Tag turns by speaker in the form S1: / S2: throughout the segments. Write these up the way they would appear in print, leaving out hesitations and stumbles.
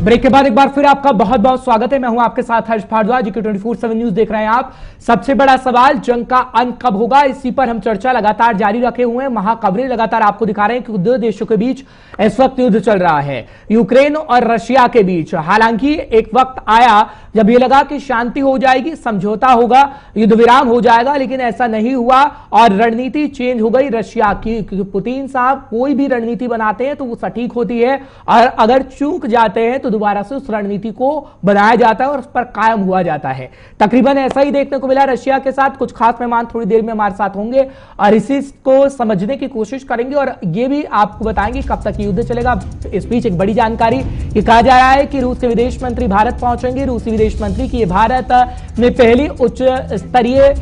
S1: Break के बाद एक बार फिर आपका बहुत बहुत स्वागत है। मैं हूं आपके साथ हर्ष भारद्वाज, जीके 24/7 न्यूज देख रहे हैं आप। सबसे बड़ा सवाल, जंग का अंत कब होगा, इसी पर हम चर्चा लगातार जारी रखे हुए हैं। महाखबरें लगातार आपको दिखा रहे हैं कि दो देशों के बीच इस वक्त युद्ध चल रहा है, यूक्रेन और रशिया के बीच। हालांकि एक वक्त आया जब यह लगा कि शांति हो जाएगी, समझौता होगा, युद्ध विराम हो जाएगा, लेकिन ऐसा नहीं हुआ और रणनीति चेंज हो गई रशिया की। क्योंकि पुतिन साहब कोई भी रणनीति बनाते हैं तो वो सटीक होती है, और अगर चूक जाते हैं तो दोबारा से उस रणनीति को बनाया जाता है और उस पर कायम हुआ जाता है। तकरीबन ऐसा ही देखने को मिला रशिया के साथ। कुछ खास मेहमान थोड़ी देर में हमारे साथ होंगे और इसी को समझने की कोशिश करेंगे और ये भी आपको बताएंगे कब तक युद्ध चलेगा। इस बीच एक बड़ी जानकारी, ये कहा जा रहा है कि रूस के विदेश मंत्री भारत पहुंचेंगे। रूसी विदेश मंत्री की भारत में पहली उच्च स्तरीय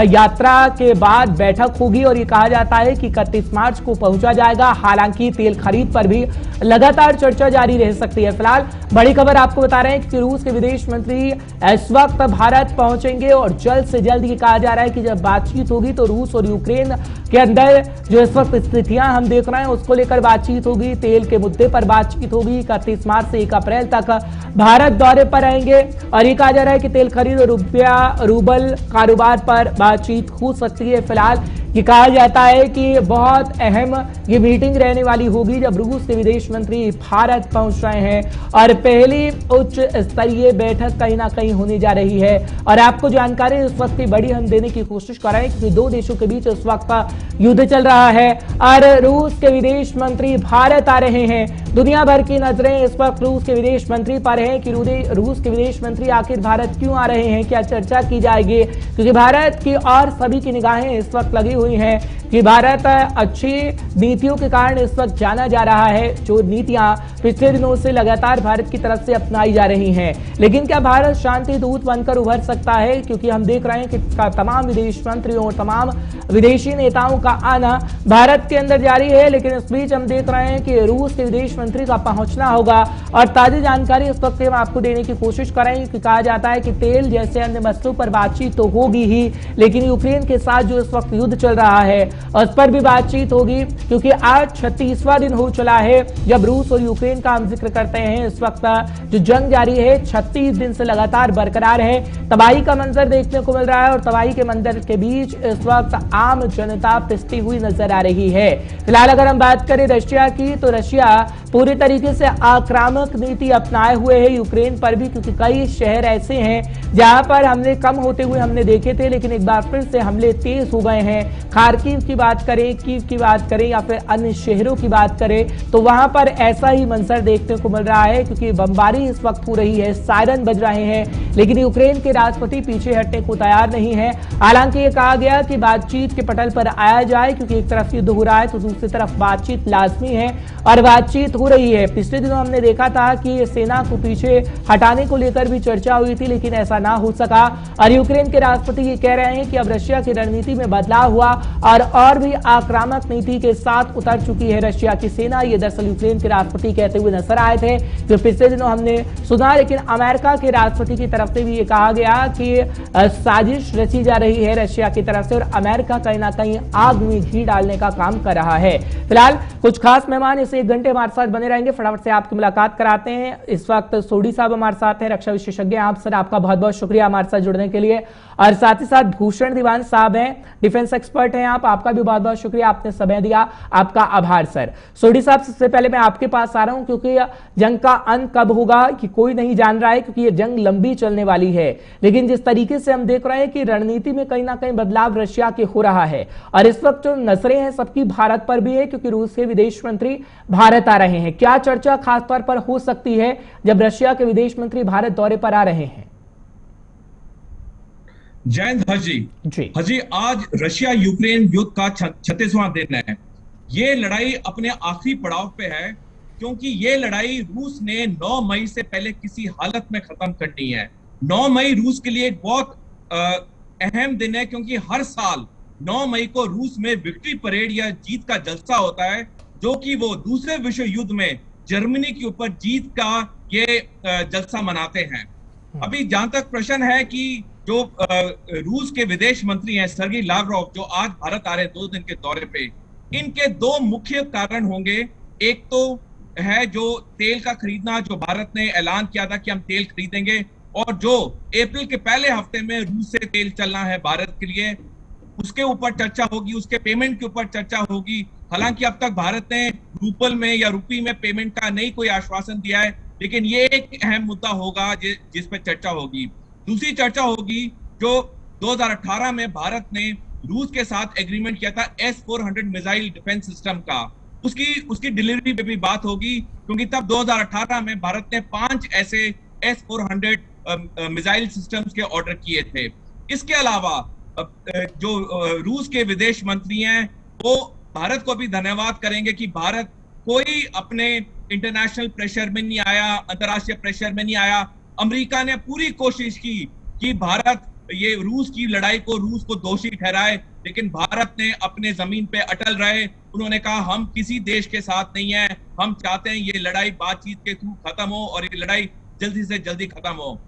S1: यात्रा के बाद बैठक होगी और ये कहा जाता है कि 31 मार्च को पहुंचा जाएगा। हालांकि तेल खरीद पर भी लगातार चर्चा जारी रह सकती है। फिलहाल बड़ी खबर आपको बता रहे हैं कि रूस के विदेश मंत्री इस वक्त भारत पहुंचेंगे और जल्द से जल्द ये कहा जा रहा है कि जब बातचीत होगी तो रूस और यूक्रेन के अंदर जो इस वक्त स्थितियां हम देख रहे हैं उसको लेकर बातचीत होगी। तेल के मुद्दे पर बातचीत होगी। 31 मार्च से 1 अप्रैल तक भारत दौरे पर रहेंगे और ये कहा जा रहा है कि तेल खरीद और रूबल कारोबार पर बातचीत हो सकती है। फिलहाल ये कहा जाता है कि बहुत अहम ये मीटिंग रहने वाली होगी जब रूस के विदेश मंत्री भारत पहुंच रहे हैं और पहली उच्च स्तरीय बैठक कहीं ना कहीं होने जा रही है। और आपको जानकारी इस वक्त की बड़ी हम देने की कोशिश कर रहे हैं क्योंकि दो देशों के बीच इस वक्त युद्ध चल रहा है और रूस के विदेश मंत्री भारत आ रहे हैं। दुनिया भर की नजरें इस वक्त रूस के विदेश मंत्री पर है कि रूस के विदेश मंत्री आखिर भारत क्यों आ रहे हैं, क्या चर्चा की जाएगी, क्योंकि भारत की और सभी की निगाहें इस वक्त लगी हुई हैं कि भारत अच्छी नीतियों के कारण इस वक्त जाना जा रहा है, जो नीतियां पिछले दिनों से लगातार भारत की तरफ से अपनाई जा रही हैं। लेकिन क्या भारत शांति दूत बनकर उभर सकता है, क्योंकि हम देख रहे हैं कि तमाम विदेश मंत्रियों और तमाम विदेशी नेताओं का आना भारत के अंदर जारी है। लेकिन इस बीच हम देख रहे हैं कि रूस के विदेश मंत्री का पहुंचना होगा और ताजी जानकारी इस वक्त हम आपको देने की कोशिश करेंगे कि कहा जाता है कि तेल जैसे अन्य मसलों पर बातचीत तो होगी ही, लेकिन यूक्रेन के साथ जो इस वक्त युद्ध चल रहा है उस पर भी बातचीत होगी, क्योंकि आज 36वां दिन हो चला है जब रूस और यूक्रेन का हम जिक्र करते हैं। इस वक्त जो जंग जारी है 36 दिन से लगातार बरकरार है। तबाही का मंजर देखने को मिल रहा है और तबाही के मंजर के बीच इस वक्त आम जनता पिसती हुई नजर आ रही है। फिलहाल अगर हम बात करें रशिया की, तो रशिया पूरी तरीके से आक्रामक नीति अपनाए हुए है यूक्रेन पर भी, क्योंकि कई शहर ऐसे हैं जहां पर हमले कम होते हुए हमने देखे थे, लेकिन एक बार फिर से हमले तेज हो गए हैं। खार्किव की बात करें, कीव की बात करें या फिर अन्य शहरों की बात करें तो वहां पर ऐसा ही मंजर देखने को मिल रहा है, क्योंकि बमबारी इस वक्त हो रही है, सायरन बज रहे हैं, लेकिन यूक्रेन के राष्ट्रपति पीछे हटने को तैयार नहीं है। हालांकि ये कहा गया कि बातचीत के पटल पर आया जाए, क्योंकि एक तरफ युद्ध हो रहा है तो दूसरी तरफ बातचीत लाजमी है और बातचीत हो रही है। पिछले दिनों हमने देखा था कि सेना को पीछे हटाने को लेकर भी चर्चा हुई थी, लेकिन ऐसा ना हो सका और यूक्रेन के राष्ट्रपति ये कह रहे हैं कि अब रशिया की रणनीति में बदलाव हुआ और भी आक्रामक नीति के साथ उतर चुकी है रशिया की सेना। ये दरअसल यूक्रेन के राष्ट्रपति कहते हुए नजर आए थे, जो पिछले दिनों हमने सुना। लेकिन अमेरिका के राष्ट्रपति की तरफ से भी ये कहा गया कि साजिश रची जा रही है रशिया की तरफ से और अमेरिका कहीं ना कहीं आग में घी डालने का काम कर रहा है। फिलहाल कुछ खास मेहमान इस 1 घंटे हमारे साथ बने रहेंगे, फटाफट से आपकी मुलाकात कराते हैं। इस वक्त सोडी साहब हमारे साथ हैं, रक्षा विशेषज्ञ। आप सर, आपका बहुत बहुत शुक्रिया हमारे साथ जुड़ने के लिए। और साथ ही साथ भूषण दीवान साहब हैं, डिफेंस एक्सपर्ट हैं आपका भी बहुत बहुत शुक्रिया, आपने समय दिया, आपका आभार सर। सोडी साहब, सबसे पहले मैं आपके पास आ रहा हूं, क्योंकि जंग का अंत कब होगा कि कोई नहीं जान रहा है, क्योंकि ये जंग लंबी चलने वाली है। लेकिन जिस तरीके से हम देख रहे हैं कि रणनीति में कहीं ना कहीं बदलाव रशिया के हो रहा है और इस वक्त जो नजरें हैं सबकी भारत पर भी है, क्योंकि रूस के विदेश मंत्री भारत आ रहे हैं। क्या चर्चा खासतौर पर हो सकती है जब रशिया के विदेश मंत्री भारत दौरे पर आ रहे हैं?
S2: जयंत हजी, आज रशिया यूक्रेन युद्ध का 36वां दिन है। ये लड़ाई अपने आखिरी पड़ाव पे है, क्योंकि ये लड़ाई रूस ने 9 मई से पहले किसी हालत में खत्म करनी है। 9 मई रूस के लिए एक बहुत अहम दिन है, क्योंकि हर साल 9 मई को रूस में विक्ट्री परेड या जीत का जलसा होता है, जो कि वो दूसरे विश्व युद्ध में जर्मनी के ऊपर जीत का ये जलसा मनाते हैं। अभी जहां तक प्रश्न है कि जो रूस के विदेश मंत्री हैं सर्गी लावरोव, जो आज भारत आ रहे हैं 2 दिन के दौरे पे, इनके 2 मुख्य कारण होंगे। एक तो है जो तेल का खरीदना, जो भारत ने ऐलान किया था कि हम तेल खरीदेंगे, और जो अप्रैल के पहले हफ्ते में रूस से तेल चलना है भारत के लिए, उसके ऊपर चर्चा होगी, उसके पेमेंट के ऊपर चर्चा होगी। हालांकि अब तक भारत ने रूपल में या रुपी में पेमेंट का नहीं कोई आश्वासन दिया है, लेकिन ये एक अहम मुद्दा होगा जिस पर चर्चा होगी। दूसरी चर्चा होगी जो 2018 में भारत ने रूस के साथ एग्रीमेंट किया था S-400 मिसाइल डिफेंस सिस्टम का, उसकी डिलीवरी पे भी बात होगी, क्योंकि तब 2018 में भारत ने 5 ऐसे S-400 मिसाइल सिस्टम्स के ऑर्डर किए थे। इसके अलावा जो रूस के विदेश मंत्री हैं वो भारत को भी धन्यवाद करेंगे कि भारत कोई अपने इंटरनेशनल प्रेशर में नहीं आया, अंतर्राष्ट्रीय प्रेशर में नहीं आया। अमेरिका ने पूरी कोशिश की कि भारत ये रूस की लड़ाई को, रूस को दोषी ठहराए, लेकिन भारत ने अपने जमीन पे अटल रहे। उन्होंने कहा हम किसी देश के साथ नहीं है, हम चाहते हैं ये लड़ाई बातचीत के थ्रू खत्म हो और ये लड़ाई जल्दी से जल्दी खत्म हो।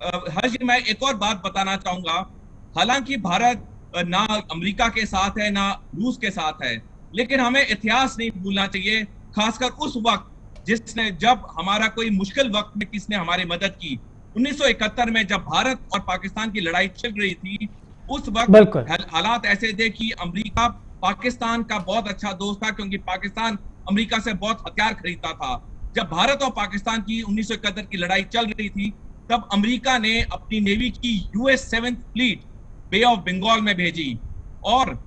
S2: हर्ष जी, मैं एक और बात बताना चाहूंगा। हालांकि भारत ना अमेरिका के साथ है ना रूस के साथ है, लेकिन हमें इतिहास नहीं भूलना चाहिए, खासकर उस वक्त जब हमारा कोई मुश्किल वक्त में किसने हमारी मदद की। 1971 में जब भारत और पाकिस्तान की लड़ाई चल रही थी, उस वक्त हालात ऐसे थे कि अमेरिका पाकिस्तान का बहुत अच्छा दोस्त था, क्योंकि पाकिस्तान अमेरिका से बहुत हथियार खरीदता था। जब भारत और पाकिस्तान की 1971 की लड़ाई चल रही थी, तब अमेरिका ने अपनी नेवी की US 7th fleet bay of Bengal में भेजी और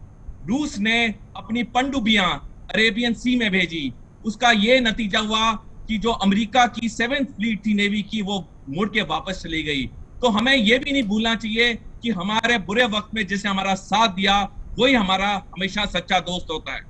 S2: रूस ने अपनी पनडुब्बियां अरेबियन सी में भेजी। उसका यह नतीजा हुआ कि जो अमेरिका की 7th फ्लीट थी नेवी की, वो मुड़ के वापस चली गई। तो हमें यह भी नहीं भूलना चाहिए कि हमारे बुरे वक्त में जिसने हमारा साथ दिया वही हमारा हमेशा सच्चा दोस्त होता है।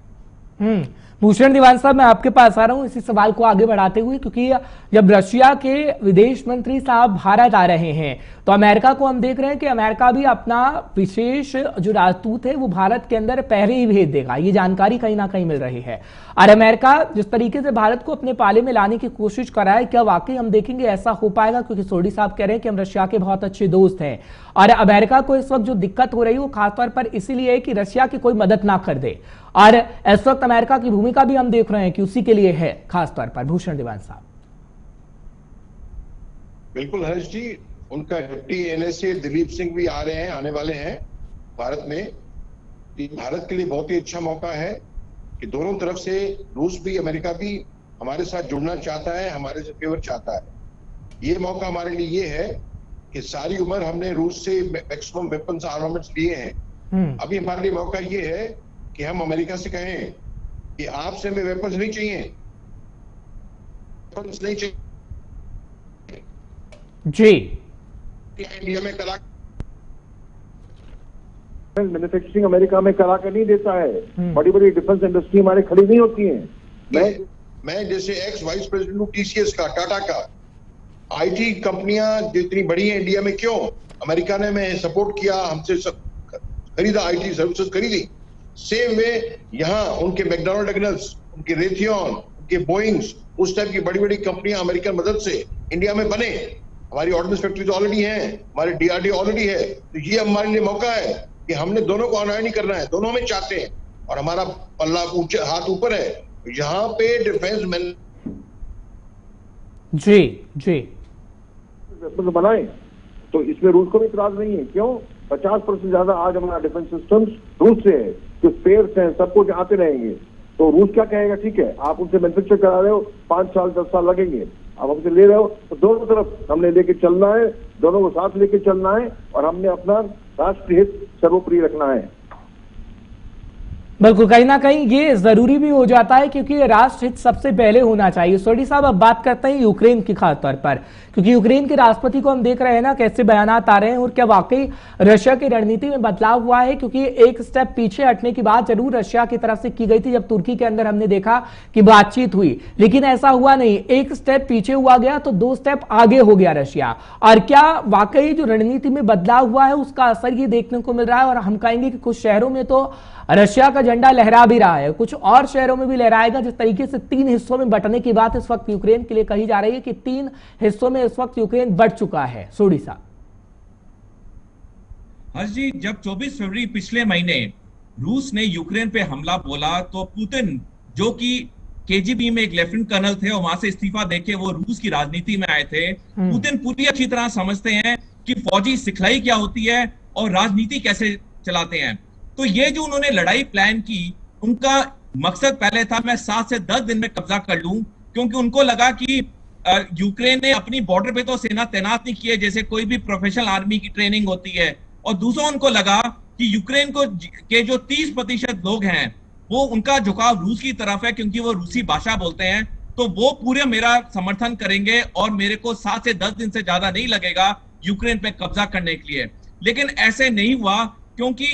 S1: भूषण दीवान साहब, मैं आपके पास आ रहा हूं इसी सवाल को आगे बढ़ाते हुए, क्योंकि जब रशिया के विदेश मंत्री साहब भारत आ रहे हैं तो अमेरिका को हम देख रहे हैं कि अमेरिका भी अपना विशेष जो राजदूत है वो भारत के अंदर पहले ही भेज देगा। ये जानकारी कहीं ना कहीं मिल रही है। और अमेरिका जिस तरीके से भारत को अपने पाले में लाने की कोशिश कर रहा है, क्या वाकई हम देखेंगे ऐसा हो पाएगा? क्योंकि सोडी साहब कह रहे हैं कि हम रशिया के बहुत अच्छे दोस्त हैं और अमेरिका को इस वक्त जो दिक्कत हो रही है वो खासतौर पर इसीलिए है कि रशिया की कोई मदद ना कर दे, और इस वक्त अमेरिका की भूमिका भी हम देख रहे हैं कि उसी के लिए है खासतौर पर। भूषण दीवान साहब।
S3: बिल्कुल हर्ष जी, उनका डिप्टी NSA दिलीप सिंह भी आ रहे हैं, आने वाले हैं भारत में। भारत के लिए बहुत ही अच्छा मौका है कि दोनों तरफ से, रूस भी अमेरिका भी हमारे साथ जुड़ना चाहता है, हमारे से फेवर चाहता है। ये मौका हमारे लिए ये है कि सारी उम्र हमने रूस से मैक्सिमम वेपन्स आर्मामेंट्स लिए हैं। अभी हमारे लिए मौका ये है कि हम अमेरिका से कहें कि आपसे हमें वेपन्स नहीं चाहिए, वेपन्स नहीं चाहिए
S1: जी।
S3: इंडिया में करा
S4: मैन्युफैक्चरिंग अमेरिका में करा कर नहीं देता है। बड़ी बड़ी डिफेंस इंडस्ट्री हमारे खड़ी नहीं होती है।
S3: मैं जैसे एक्स वाइस प्रेसिडेंट हूँ TCS का, टाटा का। IT कंपनियां जितनी बड़ी हैं इंडिया में, क्यों अमेरिका ने हमें सपोर्ट किया, हमसे सब खरीदा, IT सर्विसेज खरीदी। सेम वे यहाँ उनके मैकडॉनल्ड्स, उनके रेथियन, उनके बोइंग्स, उस टाइप की बड़ी बड़ी कंपनियां अमेरिकन मदद से इंडिया में बने। हमारी ऑर्डिनेंस फैक्ट्री तो ऑलरेडी है, हमारी DRDO ऑलरेडी है। तो ये हमारे लिए मौका है कि हमने दोनों को अनॉय नहीं करना है, दोनों में चाहते हैं और हमारा पल्ला ऊंचे हाथ ऊपर है। यहाँ पे डिफेंस मैन
S1: जी
S4: बनाए तो इसमें रूस को भी इतराज नहीं है। क्यों? 50% ज्यादा आज हमारा डिफेंस सिस्टम रूस से है, जो स्पेयर्स हैं सब कुछ आते रहेंगे। तो रूस क्या कहेगा, ठीक है आप उनसे मैन्युफैक्चर करा रहे हो, 5 साल 10 साल लगेंगे, आप हमसे ले रहे हो, तो दोनों तरफ हमने लेके चलना है, दोनों को साथ लेके चलना है और हमने अपना राष्ट्रीय हित सर्वोपरि रखना है।
S1: बिल्कुल, कहीं ना कहीं ये जरूरी भी हो जाता है, क्योंकि राष्ट्र हित सबसे पहले होना चाहिए। सोडी साहब, अब बात करते हैं यूक्रेन की खासतौर पर, क्योंकि यूक्रेन के राष्ट्रपति को हम देख रहे हैं ना कैसे बयानात आ रहे हैं, और क्या वाकई रशिया की रणनीति में बदलाव हुआ है? क्योंकि एक स्टेप पीछे हटने की बात जरूर रशिया की तरफ से की गई थी, जब तुर्की के अंदर हमने देखा कि बातचीत हुई, लेकिन ऐसा हुआ नहीं। एक स्टेप पीछे हुआ गया तो 2 स्टेप आगे हो गया रशिया। और क्या वाकई जो रणनीति में बदलाव हुआ है उसका असर ये देखने को मिल रहा है? और हम कहेंगे कि कुछ शहरों में तो रशिया का झंडा लहरा भी रहा है, कुछ और शहरों में भी लहराएगा। जिस तरीके से 3 हिस्सों में बंटने की बात इस वक्त यूक्रेन के लिए कही जा रही है कि 3 हिस्सों में इस वक्त यूक्रेन बंट चुका है। सोडी साहब।
S2: हर्ष जी, जब 24 फरवरी पिछले महीने रूस ने यूक्रेन पे हमला बोला तो पुतिन, जो कि केजीबी में एक लेफ्टिनेंट कर्नल थे और वहां से इस्तीफा देके वो रूस की राजनीति में आए थे। पुतिन पूरी अच्छी तरह समझते हैं कि फौजी सिखलाई क्या होती है और राजनीति कैसे चलाते हैं। तो ये जो उन्होंने लड़ाई प्लान की, उनका मकसद पहले था मैं 7 से 10 दिन में कब्जा कर लूं, क्योंकि उनको लगा कि यूक्रेन ने अपनी बॉर्डर पे तो सेना तैनात नहीं की है जैसे कोई भी प्रोफेशनल आर्मी की ट्रेनिंग होती है, और दूसरा उनको लगा कि यूक्रेन के जो 30% लोग हैं वो उनका झुकाव रूस की तरफ है क्योंकि वो रूसी भाषा बोलते हैं, तो वो पूरे मेरा समर्थन करेंगे और मेरे को 7 से 10 दिन से ज्यादा नहीं लगेगा यूक्रेन पे कब्जा करने के लिए। लेकिन ऐसे नहीं हुआ, क्योंकि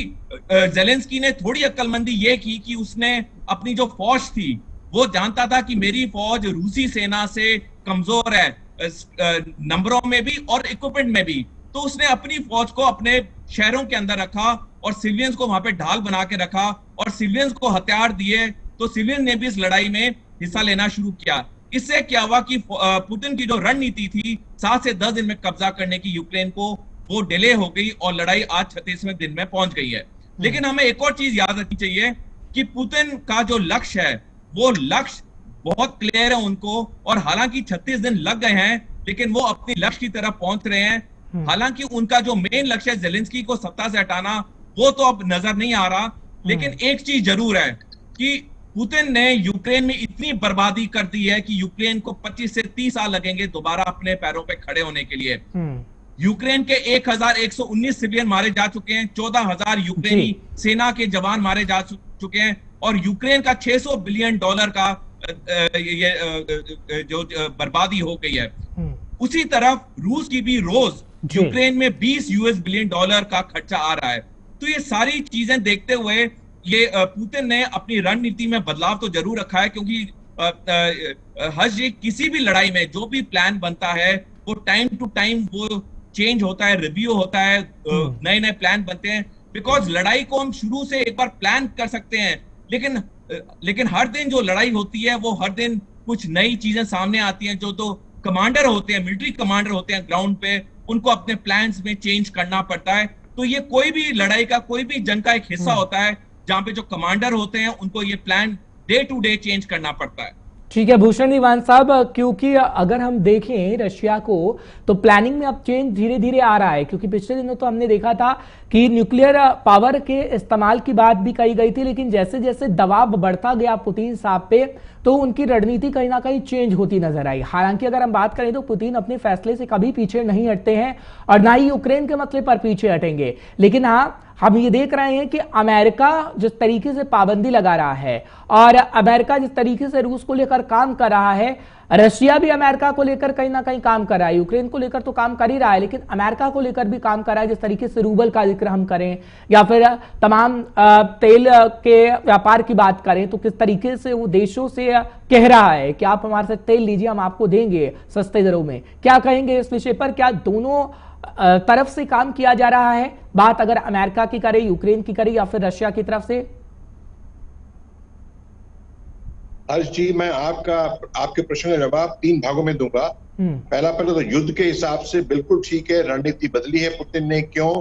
S2: ज़ेलेंस्की ने थोड़ी अक्लमंदी ये की कि उसने अपनी जो फौज थी वो जानता था कि मेरी फौज रूसी सेना से कमजोर है नंबरों में भी और इक्विपमेंट में भी, तो उसने अपनी फौज को अपने शहरों के अंदर रखा और सिविलियंस को वहां पे ढाल बना के रखा और सिविलियंस को हथियार दिए, तो सिविलियन ने भी इस लड़ाई में हिस्सा लेना शुरू किया। इससे क्या हुआ कि पुतिन की जो रणनीति थी 7 से 10 दिन में कब्जा करने की यूक्रेन को, वो डिले हो गई और लड़ाई आज 36वें दिन में पहुंच गई है। लेकिन हमें एक और चीज याद रखनी चाहिए कि पुतिन का जो लक्ष्य है वो लक्ष्य बहुत क्लियर है उनको, और हालांकि 36 दिन लग गए हैं लेकिन वो अपने लक्ष्य की तरफ पहुंच रहे हैं। हालांकि उनका जो मेन लक्ष्य है ज़ेलेंस्की को सत्ता से हटाना, वो तो अब नजर नहीं आ रहा। लेकिन एक चीज जरूर है कि पुतिन ने यूक्रेन में इतनी बर्बादी कर दी है कि यूक्रेन को 25 से 30 साल लगेंगे दोबारा अपने पैरों पे खड़े होने के लिए। यूक्रेन के 1119 सिविलियन मारे जा चुके हैं, 14,000 यूक्रेनी सेना के जवान मारे जा चुके हैं, और यूक्रेन का $600 बिलियन का जो बर्बादी हो गई है। उसी तरफ रूस की भी रोज यूक्रेन में $20 बिलियन का खर्चा आ रहा है। तो ये सारी चीजें देखते हुए ये पुतिन ने अपनी रणनीति में बदलाव तो जरूर रखा है, क्योंकि किसी भी लड़ाई में जो भी प्लान बनता है वो टाइम टू टाइम वो चेंज होता है, रिव्यू होता है, नए नए प्लान बनते हैं। बिकॉज लड़ाई को हम शुरू से एक बार प्लान कर सकते हैं, लेकिन हर दिन जो लड़ाई होती है वो हर दिन कुछ नई चीजें सामने आती हैं। जो तो कमांडर होते हैं, मिलिट्री कमांडर होते हैं ग्राउंड पे, उनको अपने प्लान्स में चेंज करना पड़ता है। तो ये कोई भी लड़ाई का, कोई भी जंग का एक हिस्सा होता है जहां पे जो कमांडर होते हैं उनको ये plan day to day change करना पड़ता है।
S1: ठीक है भूषण दीवान साहब, क्योंकि अगर हम देखें रशिया को तो प्लानिंग में अब चेंज धीरे धीरे आ रहा है, क्योंकि पिछले दिनों तो हमने देखा था कि न्यूक्लियर पावर के इस्तेमाल की बात भी कही गई थी, लेकिन जैसे जैसे दबाव बढ़ता गया पुतिन साहब पे तो उनकी रणनीति कहीं ना कहीं चेंज होती नजर आई। हालांकि अगर हम बात करें तो पुतिन अपने फैसले से कभी पीछे नहीं हटते हैं और ना ही यूक्रेन के मसले पर पीछे हटेंगे। लेकिन हाँ, हम ये देख रहे हैं कि अमेरिका जिस तरीके से पाबंदी लगा रहा है और अमेरिका जिस तरीके से रूस को लेकर काम कर रहा है, रशिया भी अमेरिका को लेकर कहीं ना कहीं काम कर रहा है। यूक्रेन को लेकर तो काम कर ही रहा है, लेकिन अमेरिका को लेकर भी काम कर रहा है। जिस तरीके से रूबल का जिक्र हम करें या फिर तमाम तेल के व्यापार की बात करें तो किस तरीके से वो देशों से कह रहा है कि आप हमारे से तेल लीजिए, हम आपको देंगे सस्ते दरों में। क्या कहेंगे इस विषय पर? क्या दोनों तरफ से काम किया जा रहा है? बात अगर अमेरिका की करें, यूक्रेन की करें या फिर रशिया की तरफ से?
S3: हर्ष जी, मैं आपके प्रश्न का जवाब 3 भागों में दूंगा। पहले तो युद्ध के हिसाब से बिल्कुल ठीक है, रणनीति बदली है पुतिन ने। क्यों?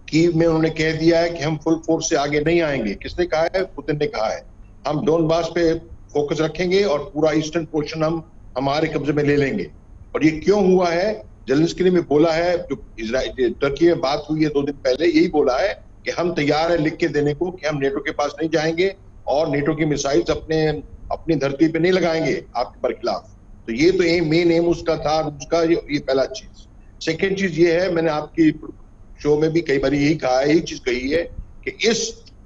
S3: कीव में उन्होंने कह दिया है कि हम फुल फोर्स से आगे नहीं आएंगे। किसने कहा है? पुतिन ने कहा है। हम डोनबास पे फोकस रखेंगे और पूरा ईस्टर्न पोर्शन हम हमारे कब्जे में ले लेंगे। और ये क्यों हुआ है? ज़ेलेंस्की ने भी बोला है, जो तुर्की में बात हुई है 2 दिन पहले, यही बोला है कि हम तैयार है लिख के देने को कि हम नेटो के पास नहीं जाएंगे और नेटो की मिसाइल्स अपनी धरती पे नहीं लगाएंगे आपके पर खिलाफ। तो ये तो मेन एम उसका था, उसका ये पहला चीज। सेकेंड चीज ये है, मैंने आपकी शो में भी कई बार यही कहा है, यही चीज कही है कि इस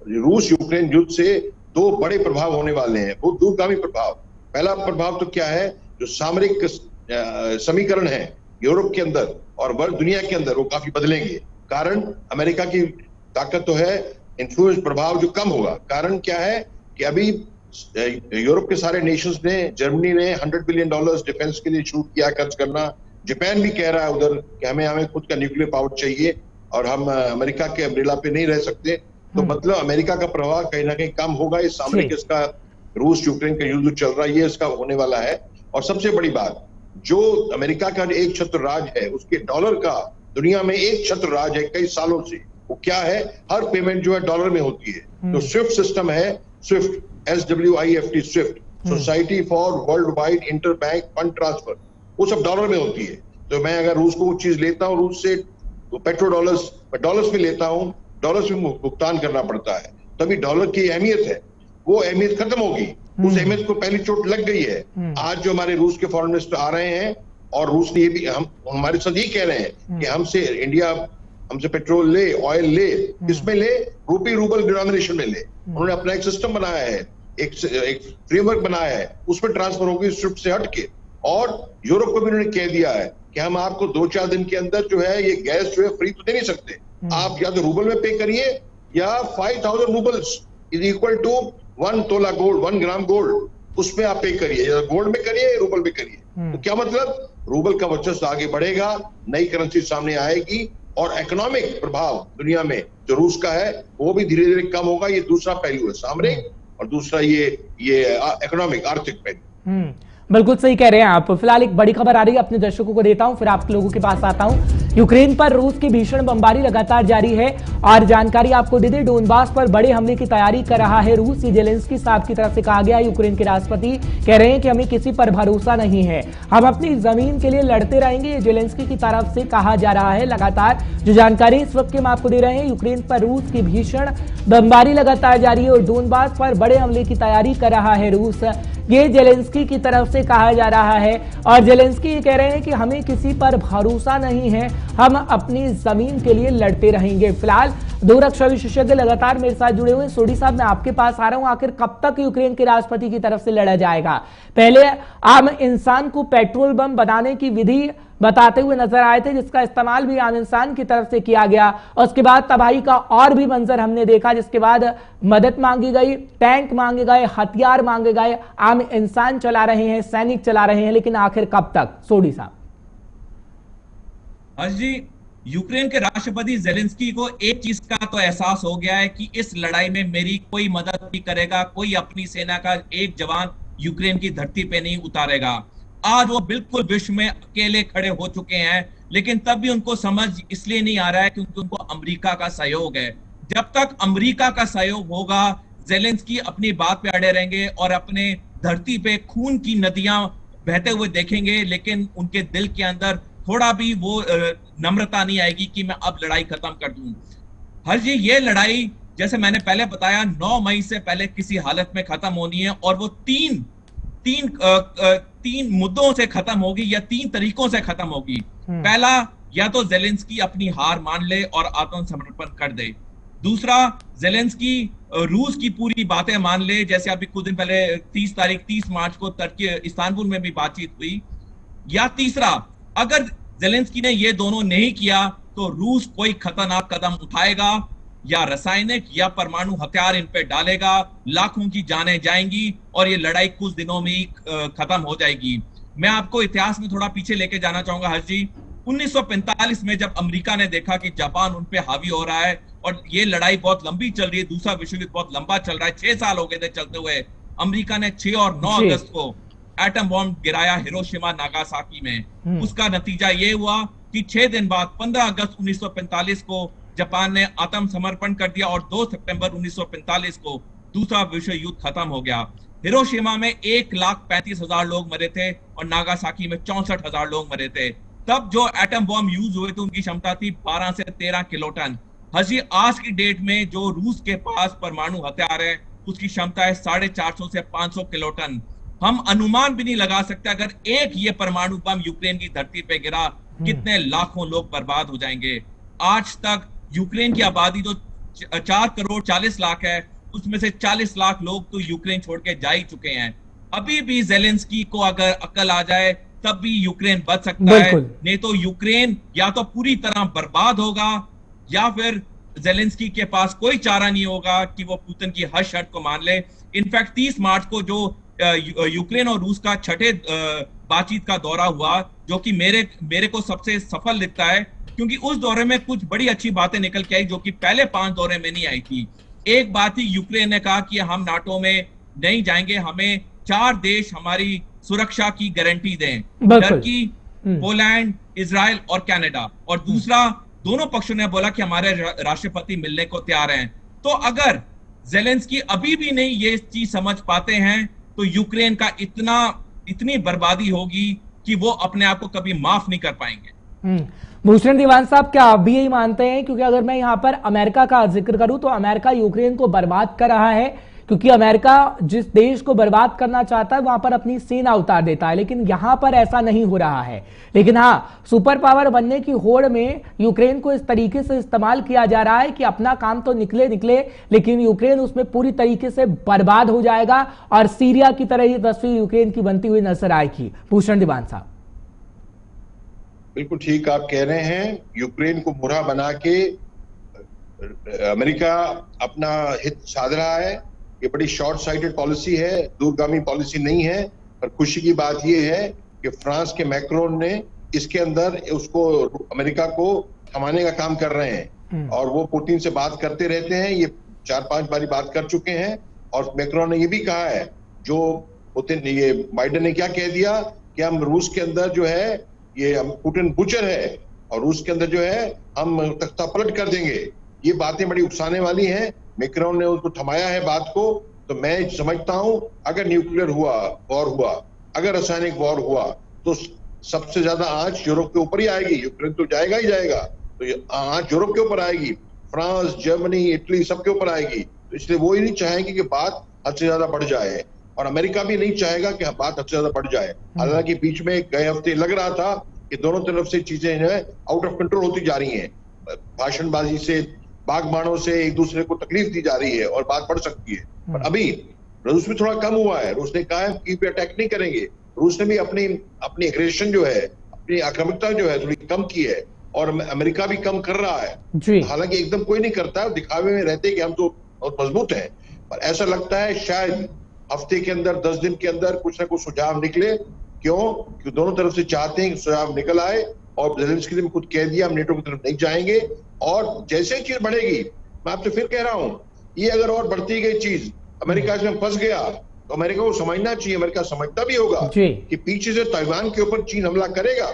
S3: रूस यूक्रेन युद्ध से 2 बड़े प्रभाव होने वाले हैं, बहुत दूरगामी प्रभाव। पहला प्रभाव तो क्या है, जो सामरिक समीकरण है यूरोप के अंदर और वर्ल्ड दुनिया के अंदर, वो काफी बदलेंगे। कारण अमेरिका की ताकत तो है, इन्फ्लुएंस प्रभाव जो कम होगा। कारण क्या है कि अभी यूरोप के सारे नेशंस ने, जर्मनी ने $100 बिलियन डिफेंस के लिए शुरू किया खर्च करना। जापान भी कह रहा है उधर कि हमें खुद का न्यूक्लियर पावर चाहिए और हम अमेरिका के अम्ब्रेला पे नहीं रह सकते। तो मतलब अमेरिका का प्रभाव कहीं ना कहीं कम होगा। इस सामरिक इसका रूस यूक्रेन का युद्ध चल रहा है, ये इसका होने वाला है। और सबसे बड़ी बात, जो अमेरिका का एक छत्र राज है, उसके डॉलर का दुनिया में एक छत्र राज है कई सालों से। वो क्या है? हर पेमेंट जो है डॉलर में होती है। तो स्विफ्ट सिस्टम है, Swift SWIFT Swift, society for world wide inter bank fund transfer, वो सब डॉलर में होती है। तो मैं अगर रूस को कुछ चीज लेता हूँ, रूस से पेट्रो डॉलर्स में लेता हूँ, डॉलर्स में भुगतान करना पड़ता है, तभी डॉलर की अहमियत है, वो अहमियत खत्म होगी। उस अहमियत को पहली चोट लग गई है। आज जो हमारे रूस के फॉरेन मिनिस्टर आ रहे हैं और रूस ने ये भी हमारे साथ यही कह रहे हैं कि हमसे पेट्रोल ले, ऑयल ले, किसमें ले? रूबल डिनोमिनेशन में ले। उन्होंने अपना एक सिस्टम बनाया है, एक फ्रेमवर्क बनाया है, उसमें ट्रांसफर होगी स्विफ्ट से हट के। और यूरोप को भी उन्होंने कह दिया है कि हम आपको 2-4 दिन के अंदर जो है ये गैस जो है फ्री तो दे नहीं सकते, आप या तो रूबल में पे करिए या 5000 रूबल्स इज इक्वल टू 1 तोला गोल्ड, 1 ग्राम गोल्ड, उसमें आप पे करिए, या गोल्ड में करिए या रूबल में करिए। तो क्या मतलब? रूबल का वर्चस्व आगे बढ़ेगा, नई करेंसी सामने आएगी और इकोनॉमिक प्रभाव दुनिया में जो रूस का है वो भी धीरे धीरे कम होगा। ये दूसरा पहलू है सामरिक, और दूसरा ये इकोनॉमिक आर्थिक पहलू।
S1: बिल्कुल सही कह रहे हैं आप। फिलहाल एक बड़ी खबर आ रही है, अपने दर्शकों को देता हूं, फिर आप लोगों के पास आता हूं। यूक्रेन पर रूस की भीषण बमबारी लगातार जारी है और जानकारी आपको दे दें, डोनबास पर बड़े हमले की तैयारी कर रहा है रूस। जेलेंस्की साहब की तरफ से कहा गया, यूक्रेन के राष्ट्रपति कह रहे हैं कि हमें किसी पर भरोसा नहीं है, हम अपनी जमीन के लिए लड़ते रहेंगे। ये जेलेंस्की की तरफ से कहा जा रहा है। लगातार जो जानकारी इस वक्त हम आपको दे रहे हैं, यूक्रेन पर रूस की भीषण बमबारी लगातार जारी है और डोनबास पर बड़े हमले की तैयारी कर रहा है रूस। ये जेलेंस्की की तरफ से कहा जा रहा है और जेलेंस्की कह रहे हैं कि हमें किसी पर भरोसा नहीं है, हम अपनी जमीन के लिए लड़ते रहेंगे। फिलहाल 2 रक्षा विशेषज्ञ लगातार मेरे साथ जुड़े हुए हैं। सोडी साहब, मैं आपके पास आ रहा हूं, आखिर कब तक यूक्रेन के राष्ट्रपति की तरफ से लड़ा जाएगा? पहले आम इंसान को पेट्रोल बम बनाने की विधि बताते हुए नजर आए थे, जिसका इस्तेमाल भी आम इंसान की तरफ से किया गया, और उसके बाद तबाही का और भी मंजर हमने देखा, जिसके बाद मदद मांगी गई, टैंक मांगे गए, हथियार मांगे गए, आम इंसान चला रहे हैं, सैनिक चला रहे हैं, लेकिन आखिर कब तक? सोडी साहब।
S2: हर्ष जी, यूक्रेन के राष्ट्रपति जेलेंस्की को एक चीज का तो एहसास हो गया है कि इस लड़ाई में मेरी कोई मदद नहीं करेगा, कोई अपनी सेना का एक जवान यूक्रेन की धरती पे नहीं उतारेगा। आज वो बिल्कुल विश्व में अकेले खड़े हो चुके हैं, लेकिन तब भी उनको समझ इसलिए नहीं आ रहा है क्योंकि उनको अमेरिका का सहयोग है। जब तक अमेरिका का सहयोग होगा, जेलेंस्की अपनी बात पे अड़े रहेंगे और अपने धरती पे खून की नदियां बहते हुए देखेंगे, लेकिन उनके दिल के अंदर थोड़ा भी वो नम्रता नहीं आएगी कि मैं अब लड़ाई खत्म कर दूं। हर्ष जी, ये लड़ाई जैसे मैंने पहले बताया 9 मई से पहले किसी हालत में खत्म होनी है, और वो तीन मुद्दों से खत्म होगी या 3 तरीकों से खत्म होगी। पहला, या तो जेलेंस्की अपनी हार मान ले और आत्मसमर्पण कर दे। दूसरा, जेलेंस्की रूस की पूरी बातें मान ले, जैसे अभी कुछ दिन पहले 30 मार्च को तुर्की इस्तांबुल में भी बातचीत हुई। या तीसरा, अगर जेलेंस्की ने ये दोनों नहीं किया तो रूस कोई खतरनाक कदम उठाएगा, या रासायनिक या परमाणु हथियार इन पे डालेगा, लाखों की जानें जाएंगी और ये लड़ाई कुछ दिनों में ही खत्म हो जाएगी। मैं आपको इतिहास में थोड़ा पीछे लेके जाना चाहूंगा हर्ष जी। 1945 में जब अमेरिका ने देखा कि जापान उन पे हावी हो रहा है और ये लड़ाई बहुत लंबी चल रही है, दूसरा विश्व युद्ध बहुत लंबा चल रहा है, 6 साल हो गए थे चलते हुए, अमेरिका ने 6 और 9 अगस्त को एटम बॉम्ब गिराया हिरोशिमा नागासाकी में। उसका नतीजा ये हुआ कि 6 दिन बाद 15 अगस्त 1945 को जापान ने आत्मसमर्पण कर दिया और 2 सितंबर 1945 को दूसरा विश्व युद्ध खत्म हो गया। हिरोशिमा में 1,35,000 लोग मरे थे और नागासाकी में 64,000 लोग मरे थे। तब जो एटम बॉम्ब यूज हुए थे उनकी क्षमता थी 12 से 13 किलोटन। हजी, आज की डेट में जो रूस के पास परमाणु हथियार है उसकी क्षमता है 450 से 500 किलोटन। हम अनुमान भी नहीं लगा सकते अगर एक ये परमाणु बम यूक्रेन की धरती पे गिरा कितने लाखों लोग बर्बाद हो जाएंगे। आज तक यूक्रेन की आबादी जो 4 करोड़ 40 लाख है, उसमें से 40 लाख लोग तो यूक्रेन छोड़ के जा ही चुके हैं। अभी भी जेलेंस्की को अगर अकल आ जाए तब भी यूक्रेन बच सकता है, नहीं तो यूक्रेन या तो पूरी तरह बर्बाद होगा या फिर जेलेंस्की के पास कोई चारा नहीं होगा कि वो पुतिन की हर शर्त को मान ले। इनफैक्ट 30 मार्च को जो यूक्रेन और रूस का छठे बातचीत का दौरा हुआ, जो कि मेरे को सबसे सफल दिखता है, क्योंकि उस दौरे में कुछ बड़ी अच्छी बातें निकल के आई जो कि पहले 5 दौरे में नहीं आई थी। एक बात ही यूक्रेन ने कहा कि हम नाटो में नहीं जाएंगे, हमें 4 देश हमारी सुरक्षा की गारंटी दें, टर्की, पोलैंड, इजराइल और कनाडा। और दूसरा, दोनों पक्षों ने बोला कि हमारे राष्ट्रपति मिलने को तैयार हैं। तो अगर जेलेंस्की अभी भी नहीं ये चीज समझ पाते हैं तो यूक्रेन का इतनी बर्बादी होगी कि वो अपने आप को कभी माफ नहीं कर पाएंगे।
S1: भूषण दीवान साहब, क्या आप भी यही मानते हैं? क्योंकि अगर मैं यहाँ पर अमेरिका का जिक्र करूं तो अमेरिका यूक्रेन को बर्बाद कर रहा है, क्योंकि अमेरिका जिस देश को बर्बाद करना चाहता है वहां पर अपनी सेना उतार देता है, लेकिन यहां पर ऐसा नहीं हो रहा है। लेकिन हाँ, सुपर पावर बनने की होड़ में यूक्रेन को इस तरीके से इस्तेमाल किया जा रहा है कि अपना काम तो निकले लेकिन यूक्रेन उसमें पूरी तरीके से बर्बाद हो जाएगा और सीरिया की तरह ही तस्वीर यूक्रेन की बनती हुई नजर आएगी। भूषण दीवान साहब,
S3: बिल्कुल ठीक आप कह रहे हैं। यूक्रेन को बुरा बना के अमेरिका अपना हित साध रहा है। ये बड़ी शॉर्ट साइटेड पॉलिसी है, दूरगामी पॉलिसी नहीं है। पर खुशी की बात यह है कि फ्रांस के मैक्रोन ने इसके अंदर उसको अमेरिका को थमाने का काम कर रहे हैं और वो पुतिन से बात करते रहते हैं। ये 4-5 बारी बात कर चुके हैं और मैक्रोन ने ये भी कहा है, जो पुतिन ये बाइडेन ने क्या कह दिया कि हम रूस के अंदर जो है ये पुतिन बुचर है और रूस के अंदर जो है हम तख्ता पलट कर देंगे। ये बातें बड़ी उकसाने वाली हैं। मैक्रोन ने उसको थमाया है बात को। तो मैं समझता हूं अगर न्यूक्लियर वॉर हुआ, अगर रासायनिक वॉर हुआ तो सबसे ज्यादा आंच यूरोप के ऊपर ही आएगी। यूक्रेन तो जाएगा ही जाएगा, तो आंच यूरोप के ऊपर आएगी, फ्रांस, जर्मनी, इटली सबके ऊपर आएगी। तो इसलिए वो ही नहीं चाहेंगे कि बात हद से ज्यादा बढ़ जाए और अमेरिका भी नहीं चाहेगा कि बात हद से ज्यादा बढ़ जाए। हालांकि बीच में गए हफ्ते लग रहा था कि दोनों तरफ से चीजें जो है आउट ऑफ कंट्रोल होती जा रही हैं। भाषणबाजी से, बागबानों से एक दूसरे को तकलीफ दी जा रही है और बात बढ़ सकती है। पर अभी रूस में थोड़ा कम हुआ है। रूस ने कहा है कि अटैक नहीं करेंगे। रूस ने भी अपनी एग्रेशन जो है, अपनी आक्रामकता जो है थोड़ी कम की है और अमेरिका भी कम कर रहा है। हालांकि एकदम कोई नहीं करता, दिखावे में रहते कि हम तो बहुत मजबूत हैं। पर ऐसा लगता है शायद हफ्ते के अंदर, 10 दिन के अंदर कुछ ना कुछ सुझाव निकले। क्यों? क्योंकि दोनों तरफ से चाहते हैं कि सुझाव निकल आए और ज़ेलेंस्की ने खुद कह दिया हम नेटो की तरफ नहीं जाएंगे। और जैसे ही चीज बढ़ेगी, मैं आपसे फिर कह रहा हूं, ये अगर और बढ़ती गई चीज, अमेरिका इसमें फंस गया तो अमेरिका को समझना चाहिए, अमेरिका समझता भी होगा कि पीछे से ताइवान के ऊपर चीन हमला करेगा।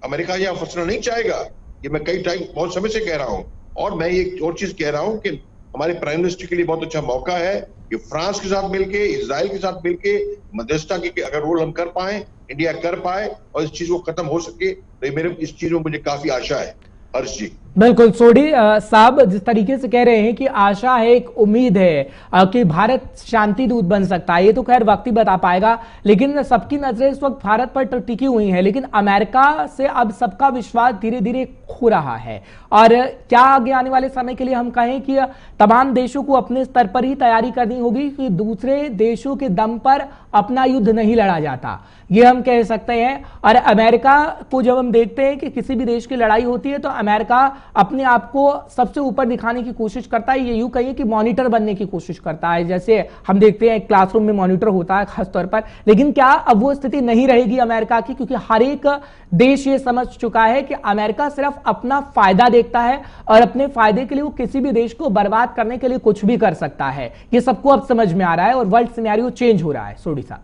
S3: अमेरिका यहां फंसना नहीं चाहेगा। ये मैं कई टाइम बहुत समय से कह रहा हूं। और मैं एक और चीज कह रहा हूं कि हमारे प्राइम मिनिस्टर के लिए बहुत अच्छा मौका है कि फ्रांस के साथ मिलके, इजराइल के साथ मिलके मध्यस्थता की अगर रोल हम कर पाए, इंडिया कर पाए और इस चीज को खत्म हो सके, तो मेरे इस चीज में मुझे काफी आशा है। हर्ष जी,
S1: बिल्कुल। सोडी साहब जिस तरीके से कह रहे हैं कि आशा है, एक उम्मीद है कि भारत शांति दूत बन सकता है, ये तो खैर वक्त ही बता पाएगा। लेकिन सबकी नजरें इस वक्त भारत पर टिकी हुई हैं, लेकिन अमेरिका से अब सबका विश्वास धीरे धीरे खो रहा है। और क्या आगे आने वाले समय के लिए हम कहें कि तमाम देशों को अपने स्तर पर ही तैयारी करनी होगी कि दूसरे देशों के दम पर अपना युद्ध नहीं लड़ा जाता, ये हम कह सकते हैं। और अमेरिका को जब हम देखते हैं कि किसी भी देश की लड़ाई होती है तो अमेरिका अपने आप को सबसे ऊपर दिखाने की कोशिश करता है। ये यूं कहिए कि मॉनिटर बनने की कोशिश करता है, जैसे हम देखते हैं क्लासरूम में मॉनिटर होता है खास तौर पर। लेकिन क्या अब वो स्थिति नहीं रहेगी अमेरिका की? क्योंकि हर एक देश ये समझ चुका है कि अमेरिका सिर्फ अपना फायदा देखता है और अपने फायदे के लिए वो किसी भी देश को बर्बाद करने के लिए कुछ भी कर सकता है। ये सबको अब समझ में आ रहा है और वर्ल्ड सिनेरियो चेंज हो रहा है। सोडी साहब।